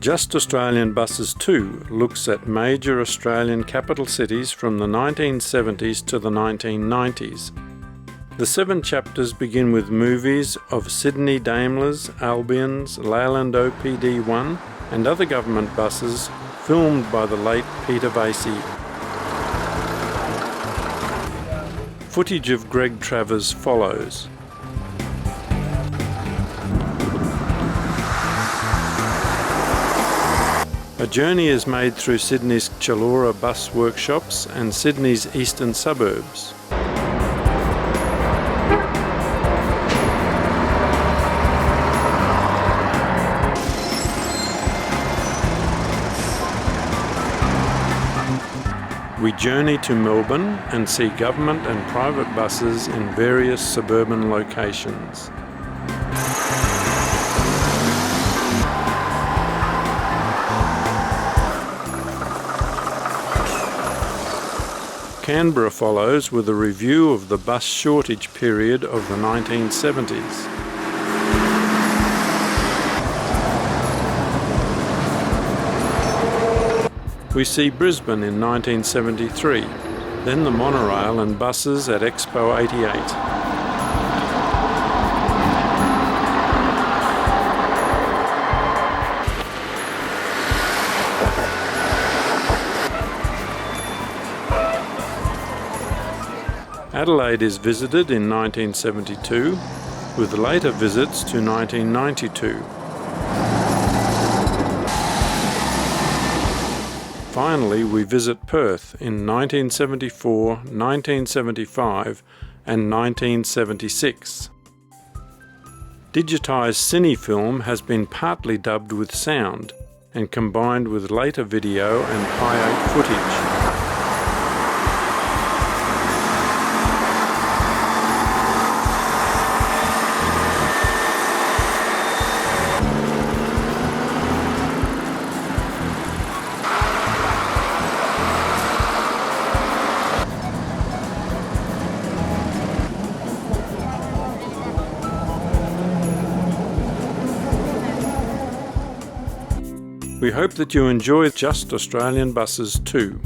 Just Australian Buses 2 looks at major Australian capital cities from the 1970s to the 1990s. The 7 chapters begin with movies of Sydney Daimlers, Albion's, Leyland OPD1 and other government buses filmed by the late Peter Vasey. Footage of Greg Travers follows. A journey is made through Sydney's Chullora bus workshops and Sydney's eastern suburbs. We journey to Melbourne and see government and private buses in various suburban locations. Canberra follows with a review of the bus shortage period of the 1970s. We see Brisbane in 1973, then the monorail and buses at Expo 88. Adelaide is visited in 1972, with later visits to 1992. Finally, we visit Perth in 1974, 1975 and 1976. Digitised cinefilm has been partly dubbed with sound and combined with later video and Hi8 footage. We hope that you enjoy Just Australian Buses 2.